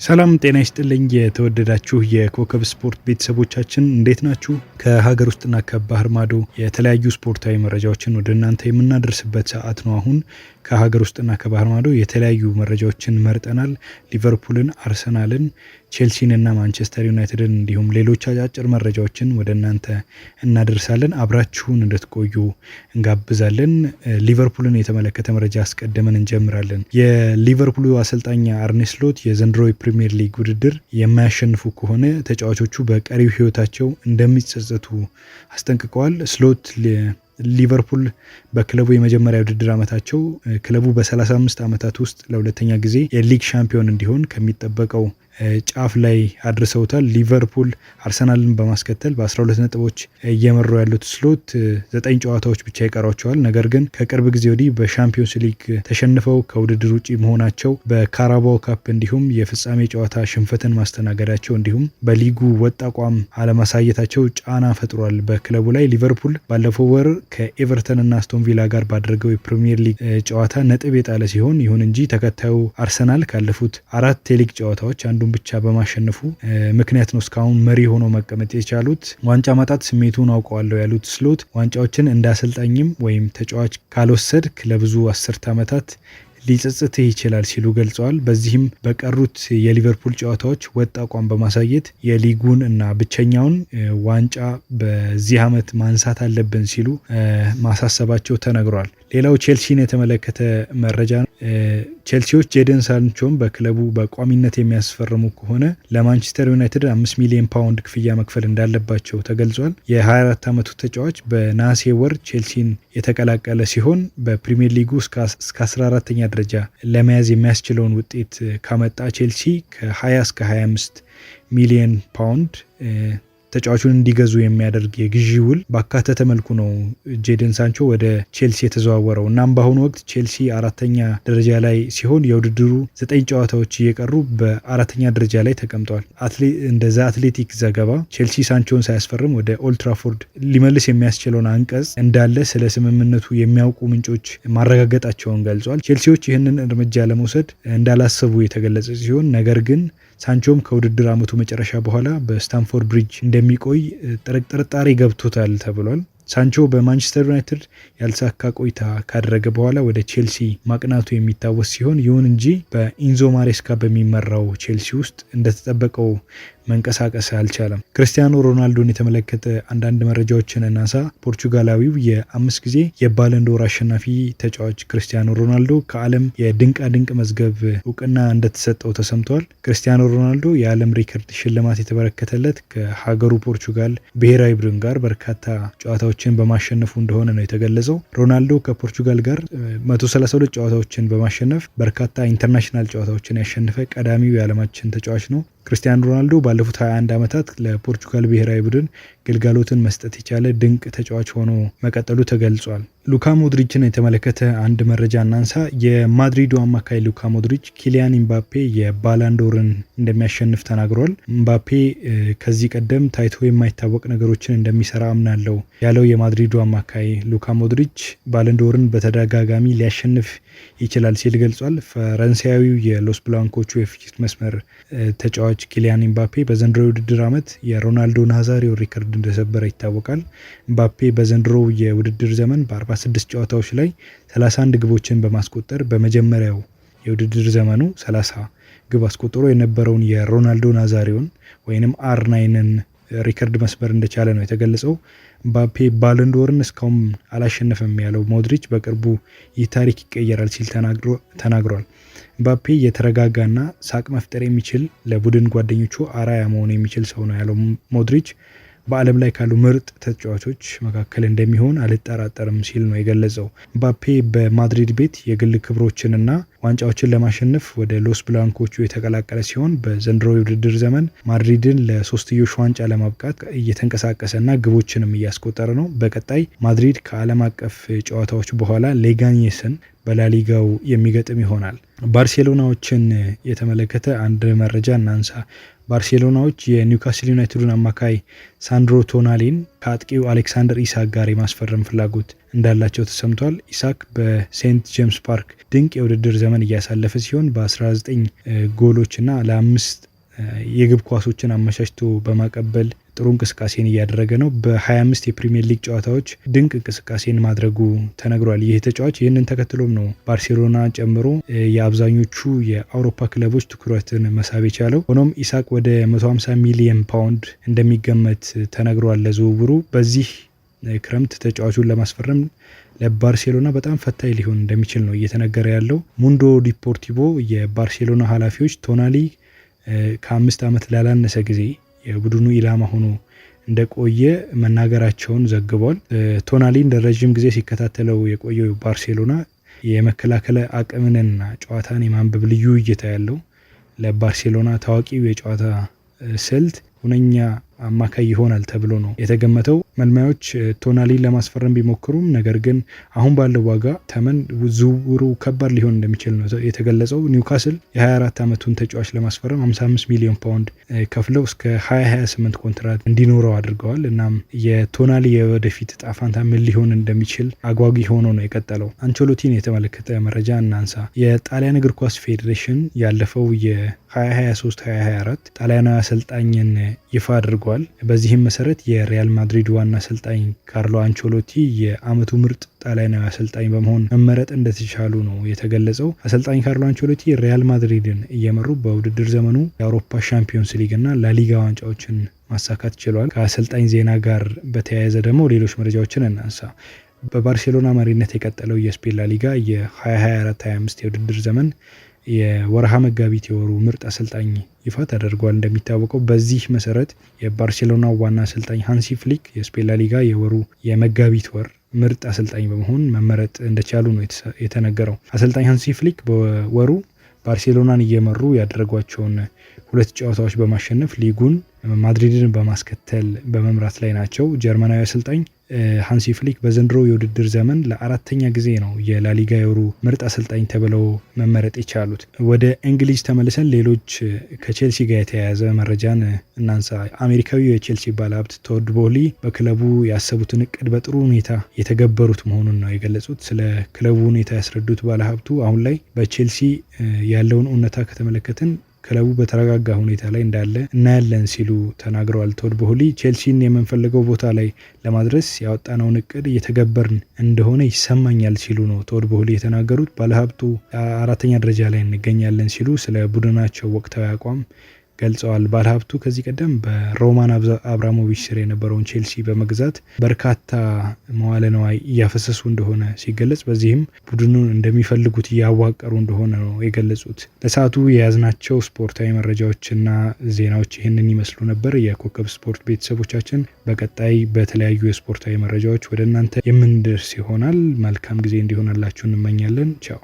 ሰላም ጤና ይስጥልኝ የተወደዳችሁ የኮከብ ስፖርት ቤተሰቦቻችን እንዴት ናችሁ? ከሀገር ውስጥና ከባህር ማዶ የተለያዩ ስፖርታዊ መረጃዎችን ወደ እናንተ የምናደርስበት ሰዓት ነው። አሁን ከሀገር ውስጥና ከባህር ማዶ የተለያዩ መረጃዎችን መርጠናል። ሊቨርፑልን፣ አርሰናልን፣ ቼልሲን እና ማንቸስተር ዩናይትድን እንዲሁም ሌሎች አጫጭር መረጃዎችን ወደ እናንተ እናደርሳለን። አብራችሁን እንድትቆዩ እንጋብዛለን። ሊቨርፑልን የተመለከተ መረጃ አስቀድመን እንጀምራለን። የሊቨርፑሉ አሰልጣኝ አርኔ ስሎት የዘንድሮ የፕሪሚየር ሊግ ውድድር የማያሸንፉ ከሆነ ተጫዋቾቹ በቀሪው ሕይወታቸው እንደሚጸጸቱ አስጠንቅቀዋል። ስሎት ሊቨርፑል በክለቡ የመጀመሪያ ውድድር ዓመታቸው ክለቡ በ35 ዓመታት ውስጥ ለሁለተኛ ጊዜ የሊግ ሻምፒዮን እንዲሆን ከሚጠበቀው ጫፍ ላይ አድርሰውታል። ሊቨርፑል አርሰናልን በማስከተል በ12 ነጥቦች እየመሩ ያሉት ስሎት 9 ጨዋታዎች ብቻ ይቀሯቸዋል። ነገር ግን ከቅርብ ጊዜ ወዲህ በሻምፒዮንስ ሊግ ተሸንፈው ከውድድር ውጪ መሆናቸው፣ በካራባኦ ካፕ እንዲሁም የፍጻሜ ጨዋታ ሽንፈትን ማስተናገዳቸው እንዲሁም በሊጉ ወጥ አቋም አለማሳየታቸው ጫና ፈጥሯል በክለቡ ላይ። ሊቨርፑል ባለፈው ወር ከኤቨርተን እና አስቶን ቪላ ጋር ባደረገው የፕሪሚየር ሊግ ጨዋታ ነጥብ የጣለ ሲሆን ይሁን እንጂ ተከታዩ አርሰናል ካለፉት 4 የሊግ ጨዋታዎች አንዱ ብቻ በማሸነፉ ምክንያት ነው እስካሁን መሪ ሆኖ መቀመጥ የቻሉት። ዋንጫ ማጣት ስሜቱን አውቀዋለሁ ያሉት ስሎት ዋንጫዎችን እንደ አሰልጣኝም ወይም ተጫዋች ካልወሰድክ ለብዙ አስርት ዓመታት ሊጸጽትህ ይችላል ሲሉ ገልጸዋል። በዚህም በቀሩት የሊቨርፑል ጨዋታዎች ወጥ አቋም በማሳየት የሊጉን እና ብቸኛውን ዋንጫ በዚህ ዓመት ማንሳት አለብን ሲሉ ማሳሰባቸው ተነግሯል። ሌላው ቼልሲን የተመለከተ መረጃ ነው። ቼልሲዎች ጄደን ሳንቾን በክለቡ በቋሚነት የሚያስፈርሙ ከሆነ ለማንቸስተር ዩናይትድ 5 ሚሊዮን ፓውንድ ክፍያ መክፈል እንዳለባቸው ተገልጿል። የ24 ዓመቱ ተጫዋች በነሐሴ ወር ቼልሲን የተቀላቀለ ሲሆን በፕሪሚየር ሊጉ እስከ 14ኛ ደረጃ ለመያዝ የሚያስችለውን ውጤት ካመጣ ቼልሲ ከ20 እስከ 25 ሚሊዮን ፓውንድ ተጫዋቹን እንዲገዙ የሚያደርግ የግዢ ውል ባካተተ መልኩ ነው ጄደን ሳንቾ ወደ ቼልሲ የተዘዋወረው። እናም በአሁኑ ወቅት ቼልሲ 4ኛ ደረጃ ላይ ሲሆን የውድድሩ 9 ጨዋታዎች እየቀሩ በ4ኛ ደረጃ ላይ ተቀምጧል። እንደ ዘ አትሌቲክ ዘገባ ቼልሲ ሳንቾን ሳያስፈርም ወደ ኦልድ ትራፎርድ ሊመልስ የሚያስችለውን አንቀጽ እንዳለ ስለ ስምምነቱ የሚያውቁ ምንጮች ማረጋገጣቸውን ገልጿል። ቼልሲዎች ይህንን እርምጃ ለመውሰድ እንዳላሰቡ የተገለጸ ሲሆን ነገር ግን ሳንቾም ከውድድር ዓመቱ መጨረሻ በኋላ በስታንፎርድ ብሪጅ እንደሚቆይ ጥርጣሬ ገብቶታል ተብሏል። ሳንቾ በማንቸስተር ዩናይትድ ያልሳካ ቆይታ ካደረገ በኋላ ወደ ቼልሲ ማቅናቱ የሚታወስ ሲሆን ይሁን እንጂ በኢንዞ ማሬስካ በሚመራው ቼልሲ ውስጥ እንደተጠበቀው መንቀሳቀስ አልቻለም። ክርስቲያኖ ሮናልዶን የተመለከተ አንዳንድ መረጃዎችን እናንሳ። ፖርቹጋላዊው የ5 ጊዜ የባለንዶር አሸናፊ ተጫዋች ክርስቲያኖ ሮናልዶ ከዓለም የድንቃ ድንቅ መዝገብ እውቅና እንደተሰጠው ተሰምቷል። ክርስቲያኖ ሮናልዶ የዓለም ሪከርድ ሽልማት የተበረከተለት ከሀገሩ ፖርቹጋል ብሔራዊ ቡድን ጋር በርካታ ጨዋታዎችን በማሸነፉ እንደሆነ ነው የተገለጸው። ሮናልዶ ከፖርቹጋል ጋር 132 ጨዋታዎችን በማሸነፍ በርካታ ኢንተርናሽናል ጨዋታዎችን ያሸነፈ ቀዳሚው የዓለማችን ተጫዋች ነው። ክርስቲያኖ ሮናልዶ ባለፉት 21 ዓመታት ለፖርቹጋል ብሔራዊ ቡድን ግልጋሎትን መስጠት የቻለ ድንቅ ተጫዋች ሆኖ መቀጠሉ ተገልጿል። ሉካ ሞድሪችን የተመለከተ አንድ መረጃ እናንሳ። የማድሪዱ አማካይ ሉካ ሞድሪች ኪሊያን ኢምባፔ የባላንዶርን እንደሚያሸንፍ ተናግሯል። ኢምባፔ ከዚህ ቀደም ታይቶ የማይታወቅ ነገሮችን እንደሚሰራ አምናለው ያለው የማድሪዱ አማካይ ሉካ ሞድሪች ባላንዶርን በተደጋጋሚ ሊያሸንፍ ይችላል ሲል ገልጿል። ፈረንሳያዊው የሎስ ብላንኮቹ የፊት መስመር ተጫዋች ኪሊያን ኢምባፔ በዘንድሮ የውድድር ዓመት የሮናልዶ ናዛሪዮ ሪከርድ እንደሰበረ ይታወቃል። ኢምባፔ በዘንድሮ የውድድር ዘመን በ46 ጨዋታዎች ላይ 31 ግቦችን በማስቆጠር በመጀመሪያው የውድድር ዘመኑ 30 ግብ አስቆጥሮ የነበረውን የሮናልዶ ናዛሪዮን ወይንም አር9ን ሪከርድ መስበር እንደቻለ ነው የተገለጸው። ኢምባፔ ባለንዶርን እስካሁን አላሸነፈም ያለው ሞድሪች በቅርቡ ይህ ታሪክ ይቀየራል ሲል ተናግሯል። ኢምባፔ የተረጋጋና ሳቅ መፍጠር የሚችል ለቡድን ጓደኞቹ አራያ መሆን የሚችል ሰው ነው ያለው ሞድሪች በዓለም ላይ ካሉ ምርጥ ተጫዋቾች መካከል እንደሚሆን አልጠራጠርም ሲል ነው የገለጸው። ኢምባፔ በማድሪድ ቤት የግል ክብሮችንና ዋንጫዎችን ለማሸነፍ ወደ ሎስ ብላንኮቹ የተቀላቀለ ሲሆን በዘንድሮ የውድድር ዘመን ማድሪድን ለሶስትዮሽ ዋንጫ ለማብቃት እየተንቀሳቀሰና ግቦችንም እያስቆጠረ ነው። በቀጣይ ማድሪድ ከዓለም አቀፍ ጨዋታዎች በኋላ ሌጋኔስን በላሊጋው የሚገጥም ይሆናል። ባርሴሎናዎችን የተመለከተ አንድ መረጃ እናንሳ። ባርሴሎናዎች የኒውካስል ዩናይትዱን አማካይ ሳንድሮ ቶናሊን ከአጥቂው አሌክሳንደር ኢሳክ ጋር የማስፈረም ፍላጎት እንዳላቸው ተሰምቷል። ኢሳክ በሴንት ጄምስ ፓርክ ድንቅ የውድድር ዘመን እያሳለፈ ሲሆን በ19 ጎሎችና ለ5 የግብ ኳሶችን አመቻችቶ በማቀበል ጥሩ እንቅስቃሴን እያደረገ ነው። በ25 የፕሪሚየር ሊግ ጨዋታዎች ድንቅ እንቅስቃሴን ማድረጉ ተነግሯል። ይህ ተጫዋች ይህንን ተከትሎም ነው ባርሴሎና ጨምሮ የአብዛኞቹ የአውሮፓ ክለቦች ትኩረትን መሳብ የቻለው። ሆኖም ኢሳክ ወደ 150 ሚሊዮን ፓውንድ እንደሚገመት ተነግሯል ለዝውውሩ። በዚህ ክረምት ተጫዋቹን ለማስፈረም ለባርሴሎና በጣም ፈታኝ ሊሆን እንደሚችል ነው እየተነገረ ያለው። ሙንዶ ዲፖርቲቮ የባርሴሎና ኃላፊዎች ቶናሊ ከ5 ዓመት ላላነሰ ጊዜ የቡድኑ ኢላማ ሆኖ እንደቆየ መናገራቸውን ዘግቧል። ቶናሊን ለረዥም ጊዜ ሲከታተለው የቆየው ባርሴሎና የመከላከል አቅምንና ጨዋታን የማንበብ ልዩ እይታ ያለው ለባርሴሎና ታዋቂው የጨዋታ ስልት ሁነኛ አማካይ ይሆናል ተብሎ ነው የተገመተው። መልማዮች ቶናሊን ለማስፈረም ቢሞክሩም ነገር ግን አሁን ባለው ዋጋ ተመን ዝውውሩ ከባድ ሊሆን እንደሚችል ነው የተገለጸው። ኒውካስል የ24 ዓመቱን ተጫዋች ለማስፈረም 55 ሚሊዮን ፓውንድ ከፍለው እስከ 2028 ኮንትራት እንዲኖረው አድርገዋል። እናም የቶናሊ የወደፊት እጣ ፋንታ ምን ሊሆን እንደሚችል አጓጊ ሆኖ ነው የቀጠለው። አንቸሎቲን የተመለከተ መረጃ እናንሳ። የጣሊያን እግር ኳስ ፌዴሬሽን ያለፈው የ2023-2024 ጣሊያናዊ አሰልጣኝን ይፋ አድርጓል። በዚህም መሰረት የሪያል ማድሪድ ዋና አሰልጣኝ ካርሎ አንቸሎቲ የአመቱ ምርጥ ጣሊያናዊ አሰልጣኝ በመሆን መመረጥ እንደተቻሉ ነው የተገለጸው። አሰልጣኝ ካርሎ አንቸሎቲ ሪያል ማድሪድን እየመሩ በውድድር ዘመኑ የአውሮፓ ሻምፒዮንስ ሊግ እና ላሊጋ ዋንጫዎችን ማሳካት ችሏል። ከአሰልጣኝ ዜና ጋር በተያያዘ ደግሞ ሌሎች መረጃዎችን እናንሳ። በባርሴሎና መሪነት የቀጠለው የስፔን ላሊጋ የ2024-25 የውድድር ዘመን የወርሃ መጋቢት የወሩ ምርጥ አሰልጣኝ ይፋ ተደርጓል። እንደሚታወቀው በዚህ መሰረት የባርሴሎና ዋና አሰልጣኝ ሃንሲ ፍሊክ የስፔን ላሊጋ የወሩ የመጋቢት ወር ምርጥ አሰልጣኝ በመሆን መመረጥ እንደቻሉ ነው የተነገረው። አሰልጣኝ ሃንሲ ፍሊክ በወሩ ባርሴሎናን እየመሩ ያደረጓቸውን 2 ጨዋታዎች በማሸነፍ ሊጉን ማድሪድን በማስከተል በመምራት ላይ ናቸው። ጀርመናዊ አሰልጣኝ ሃንሲ ፍሊክ በዘንድሮ የውድድር ዘመን ለ4ኛ ጊዜ ነው የላሊጋ የወሩ ምርጥ አሰልጣኝ ተብለው መመረጥ የቻሉት። ወደ እንግሊዝ ተመልሰን ሌሎች ከቼልሲ ጋር የተያያዘ መረጃን እናንሳ። አሜሪካዊው የቼልሲ ባለሀብት ቶድ ቦህሊ በክለቡ ያሰቡትን እቅድ በጥሩ ሁኔታ የተገበሩት መሆኑን ነው የገለጹት። ስለ ክለቡ ሁኔታ ያስረዱት ባለሀብቱ አሁን ላይ በቼልሲ ያለውን እውነታ ከተመለከትን ክለቡ በተረጋጋ ሁኔታ ላይ እንዳለ እናያለን ሲሉ ተናግረዋል። ቶድ ቦህሊ ቼልሲን የምንፈልገው ቦታ ላይ ለማድረስ ያወጣነውን እቅድ እየተገበርን እንደሆነ ይሰማኛል ሲሉ ነው ቶድ ቦህሊ የተናገሩት። ባለሀብቱ 4ኛ ደረጃ ላይ እንገኛለን ሲሉ ስለ ቡድናቸው ወቅታዊ አቋም ገልጸዋል። ባለሀብቱ ከዚህ ቀደም በሮማን አብራሞቪች ስር የነበረውን ቼልሲ በመግዛት በርካታ መዋለ ነዋይ እያፈሰሱ እንደሆነ ሲገለጽ፣ በዚህም ቡድኑን እንደሚፈልጉት እያዋቀሩ እንደሆነ ነው የገለጹት። ለሰዓቱ የያዝናቸው ስፖርታዊ መረጃዎችና ዜናዎች ይህንን ይመስሉ ነበር። የኮከብ ስፖርት ቤተሰቦቻችን በቀጣይ በተለያዩ የስፖርታዊ መረጃዎች ወደ እናንተ የምንደርስ ይሆናል። መልካም ጊዜ እንዲሆንላችሁ እንመኛለን። ቻው።